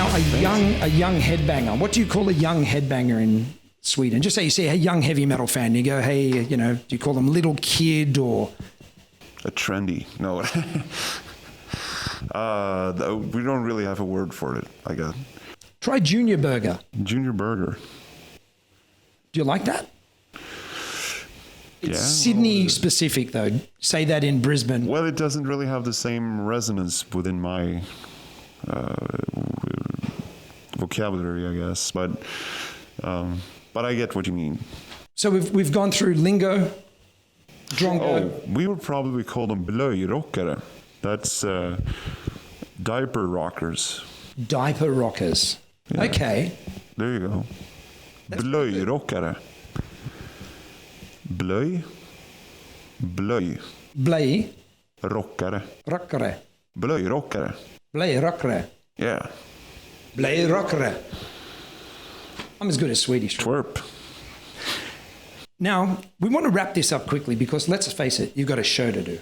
Now, a young headbanger. What do you call a young headbanger in Sweden? Just say you see a young heavy metal fan, you go, hey, you know, do you call them little kid or a trendy? No. We don't really have a word for it, I guess. Try Junior Burger. Junior Burger. Do you like that? It's Yeah, Sydney specific, though. Say that in Brisbane. Well, it doesn't really have the same resonance within my vocabulary, I guess. But I get what you mean. So we've gone through Lingo, Drongo. Oh, we would probably call them blöjrockare. That's diaper rockers. Diaper rockers. Yeah. Okay. There you go. Blöjrockare. Blöj. Blöj. Rockare. Rockare. Blöjrockare. Blöjrockare. Yeah. Blöjrockare. I'm as good as Swedish. Twerp. Now, we want to wrap this up quickly because let's face it, you've got a show to do.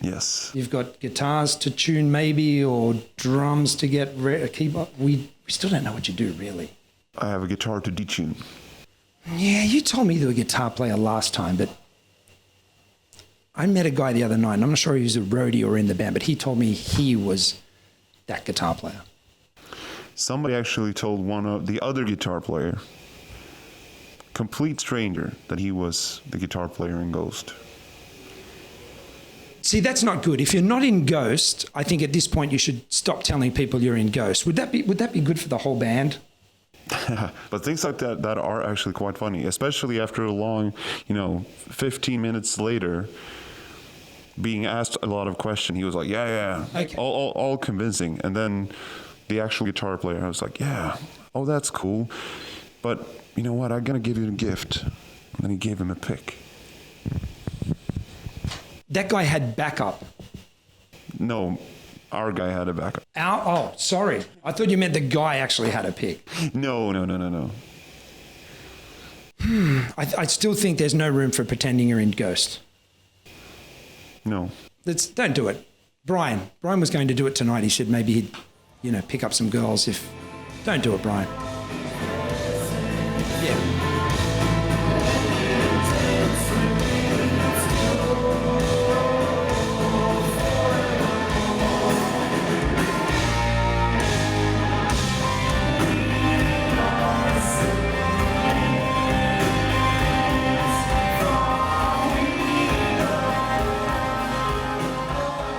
Yes. You've got guitars to tune maybe or drums to get keyboard. We still don't know what you do, really. I have a guitar to detune. Yeah, you told me you were a guitar player last time, but I met a guy the other night, and I'm not sure he was a roadie or in the band, but he told me he was that guitar player. Somebody actually told one of the other guitar player, complete stranger, that he was the guitar player in Ghost. See, that's not good. If you're not in Ghost, I think at this point you should stop telling people you're in Ghost. Would that be good for the whole band? But things like that are actually quite funny, especially after a long, 15 minutes later, being asked a lot of questions. He was like, yeah. Okay. All convincing. And then the actual guitar player, I was like, yeah, oh, that's cool. But you know what? I'm going to give you a gift. And then he gave him a pick. That guy had backup. No, our guy had a backup. Oh, sorry. I thought you meant the guy actually had a pick. No. I still think there's no room for pretending you're in Ghost. No. Don't do it. Bryan was going to do it tonight. He said maybe he'd, pick up some girls if... Don't do it, Bryan. Yeah.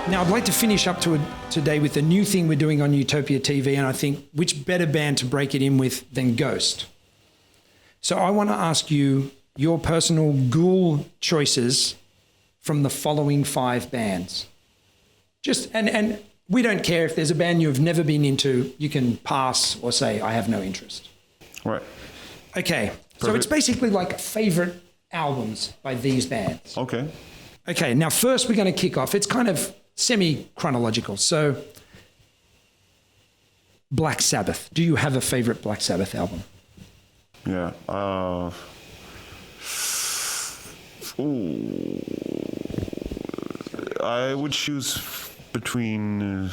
Now, I'd like to finish up today with a new thing we're doing on Utopia TV, and I think which better band to break it in with than Ghost. So I want to ask you your personal Ghoul choices from the following 5 bands. And we don't care if there's a band you've never been into, you can pass or say, I have no interest. Right. Okay. Perfect. So it's basically like favorite albums by these bands. Okay. Okay, now first we're going to kick off. It's kind of semi-chronological. So, Black Sabbath. Do you have a favorite Black Sabbath album? Yeah. I would choose between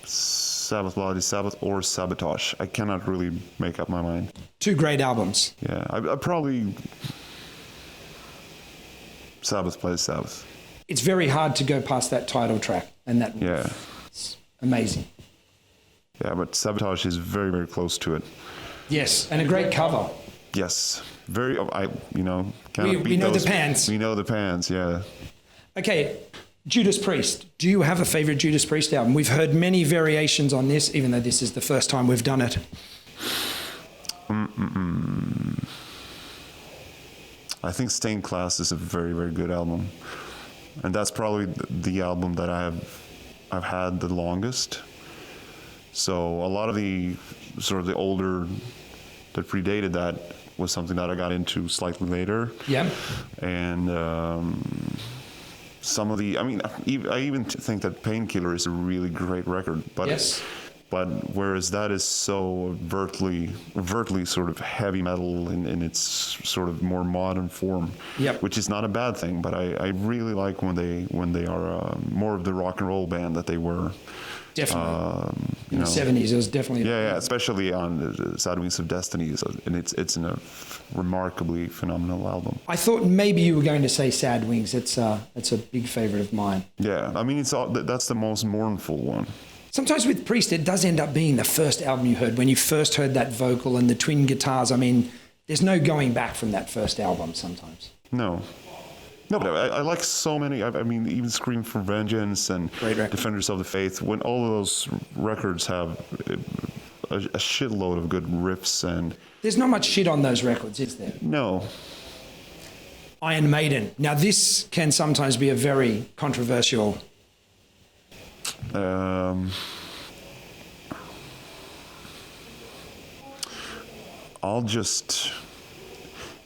Sabbath, Bloody Sabbath, or Sabotage. I cannot really make up my mind. 2 great albums. Yeah, I probably... Sabbath plays Sabbath. It's very hard to go past that title track, and that it's amazing. Yeah, but Sabotage is very, very close to it. Yes, and a great cover. Yes, very. We know the Pans. We know the Pans. Yeah. Okay, Judas Priest. Do you have a favorite Judas Priest album? We've heard many variations on this, even though this is the first time we've done it. I think Stained Class is a very, very good album. And that's probably the album that I've had the longest. So a lot of the sort of the older that predated that was something that I got into slightly later. Yeah. And some of the, I even think that Painkiller is a really great record. But yes. But whereas that is so overtly sort of heavy metal in its sort of more modern form, yep. Which is not a bad thing. But I really like when they are more of the rock and roll band that they were Definitely. In the 70s, it was definitely... Yeah, especially on the Sad Wings of Destiny. So, and it's a remarkably phenomenal album. I thought maybe you were going to say Sad Wings. It's a big favorite of mine. Yeah, I mean, that's the most mournful one. Sometimes with Priest, it does end up being the first album you heard. When you first heard that vocal and the twin guitars, I mean, there's no going back from that first album sometimes. No, but I like so many. I mean, even Scream for Vengeance and Defenders of the Faith. When all of those records have a shitload of good riffs and... There's not much shit on those records, is there? No. Iron Maiden. Now, this can sometimes be a very controversial... I'll just...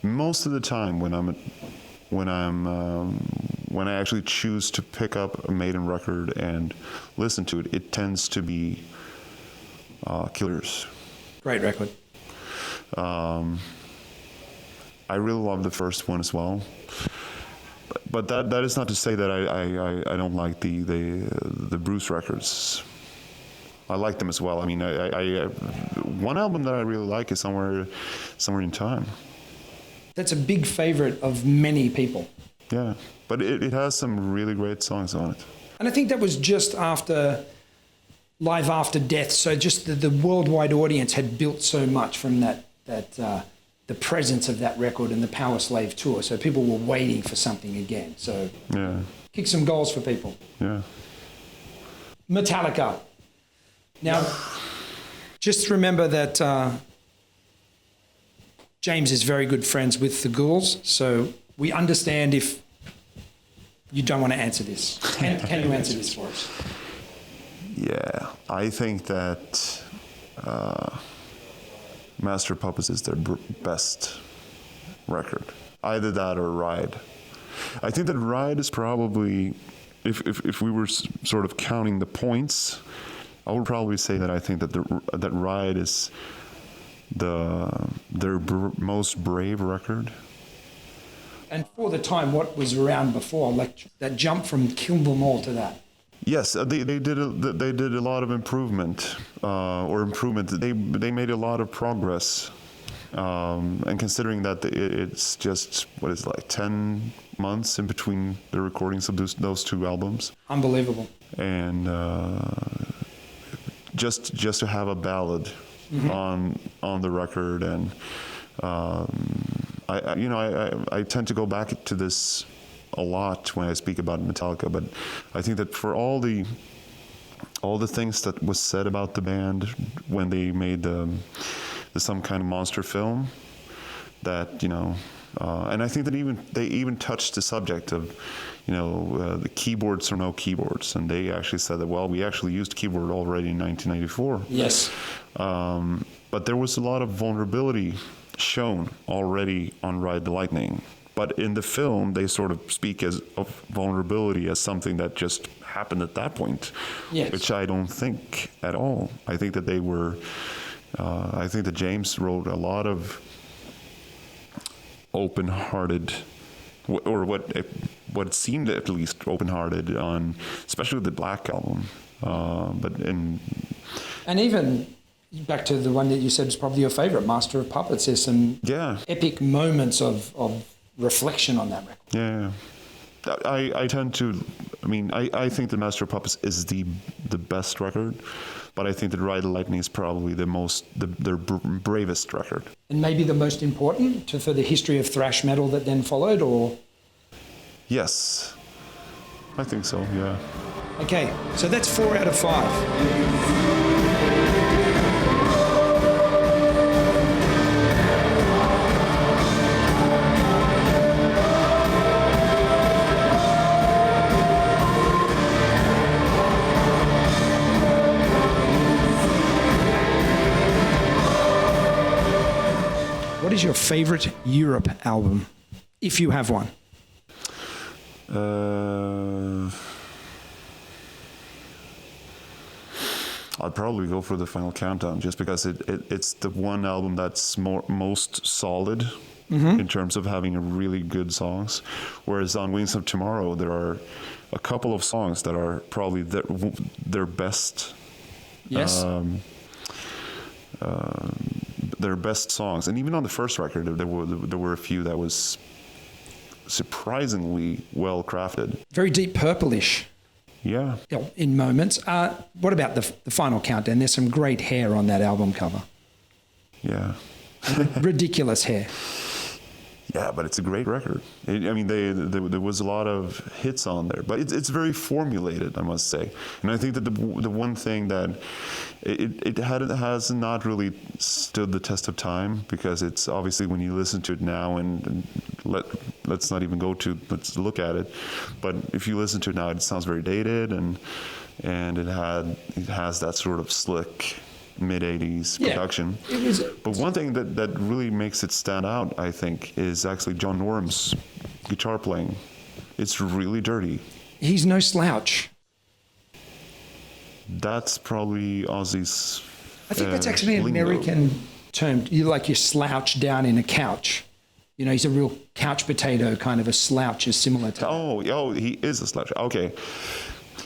Most of the time when I actually choose to pick up a Maiden record and listen to it, it tends to be Killers. Great record. I really love the first one as well. But that is not to say that I don't like the Bruce records. I like them as well. I mean, I one album that I really like is Somewhere in Time. That's a big favorite of many people. Yeah, but it has some really great songs on it. And I think that was just after Live After Death. So just the worldwide audience had built so much from that the presence of that record and the Power Slave tour. So people were waiting for something again. So yeah, kick some goals for people. Yeah. Metallica. Now, just remember that James is very good friends with the Ghouls, so we understand if you don't want to answer this. Can you answer this for us? Yeah, I think that Master of Puppets is their best record. Either that or Ride. I think that Ride is probably, if we were sort of counting the points, I would probably say that I think that that Ride is their most brave record. And for the time, what was around before, like that jump from Kill Them All to that? Yes, they did a lot of improvement. They made a lot of progress. And considering that it's just, 10 months in between the recordings of those two albums. Unbelievable. And just to have a ballad on the record, and I tend to go back to this a lot when I speak about Metallica, but I think that for all the things that was said about the band when they made the Some Kind of Monster film, that and I think that they even touched the subject of the keyboards or no keyboards, and they actually said that, well, we actually used keyboard already in 1994. Yes. But there was a lot of vulnerability shown already on Ride the Lightning. But in the film, they sort of speak of vulnerability as something that just happened at that point, yes. Which I don't think at all. I think that they were. I think that James wrote a lot of open-hearted, or what seemed at least open-hearted on, especially the Black Album. And even back to the one that you said is probably your favorite, Master of Puppets. There's some epic moments of reflection on that record. Yeah. I tend to, I think the Master of Puppets is the best record, but I think that Ride the Lightning is probably their bravest record. And maybe the most important for the history of thrash metal that then followed, or? Yes, I think so, yeah. Okay, so that's 4 out of 5. What is your favorite Europe album, if you have one? I'd probably go for The Final Countdown, just because it's the one album that's most solid in terms of having really good songs. Whereas on Wings of Tomorrow, there are a couple of songs that are probably their best Yes. Their best songs, and even on the first record, there were a few that was surprisingly well crafted. Very deep purplish. Yeah. In moments. What about the final countdown? There's some great hair on that album cover. Yeah. Ridiculous hair. Yeah, but it's a great record. There was a lot of hits on there, but it's very formulated, I must say. And I think that the one thing that it has not really stood the test of time, because it's obviously, when you listen to it now, and let's look at it. But if you listen to it now, it sounds very dated, and it has that sort of slick mid-'80s production. But one thing that really makes it stand out, I think, is actually John Norum's guitar playing. It's really dirty. He's no slouch. That's probably Aussie's I think that's actually an lingo. American term. You slouch down in a couch. He's a real couch potato, kind of a slouch is similar to that. Oh, he is a slouch. Okay.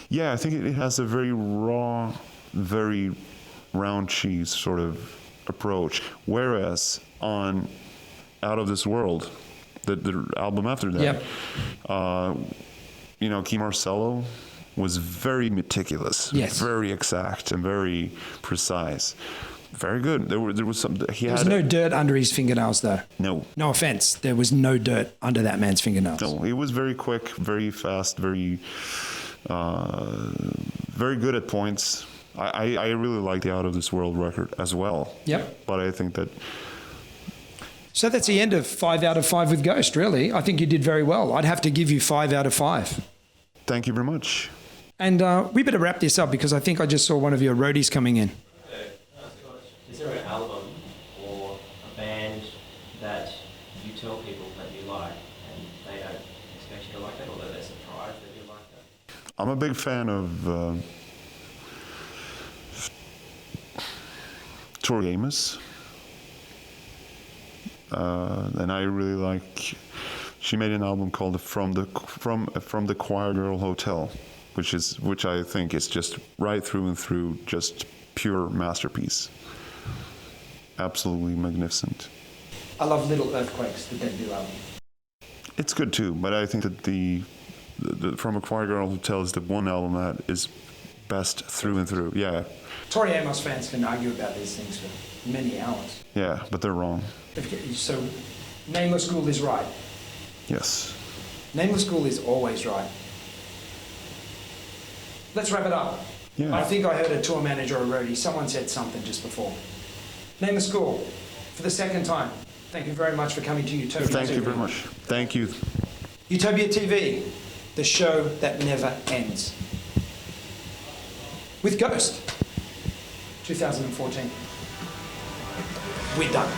Yeah, I think it has a very raw, very round cheese sort of approach, whereas on Out of This World, the album after that, Key Marcello was very meticulous, very exact, and very precise. Very good. There was some. There was no dirt under his fingernails, though. No. No offense. There was no dirt under that man's fingernails. No, he was very quick, very fast, very good at points. I really like the Out of This World record as well. Yep. But I think that... So that's the end of 5 out of 5 with Ghost, really. I think you did very well. I'd have to give you 5 out of 5. Thank you very much. And we better wrap this up, because I think I just saw one of your roadies coming in. Is there an album or a band that you tell people that you like and they don't expect you to like that, or that they're surprised that you like that? I'm a big fan of Tori Amos, and I really like. She made an album called From the Choir Girl Hotel, which I think is just right through and through, just pure masterpiece. Absolutely magnificent. I love Little Earthquakes, the debut album. It's good too, but I think that the From a Choir Girl Hotel is the one album that is best through and through. Yeah. Tori Amos fans can argue about these things for many hours. Yeah, but they're wrong. So, Nameless Ghoul is right. Yes. Nameless Ghoul is always right. Let's wrap it up. Yeah. I think I heard a tour manager or roadie. Someone said something just before. Nameless Ghoul, for the second time, thank you very much for coming to Utopia TV. Thank you very much. Thank you. Utopia TV, the show that never ends. With Ghost, 2014. We're done.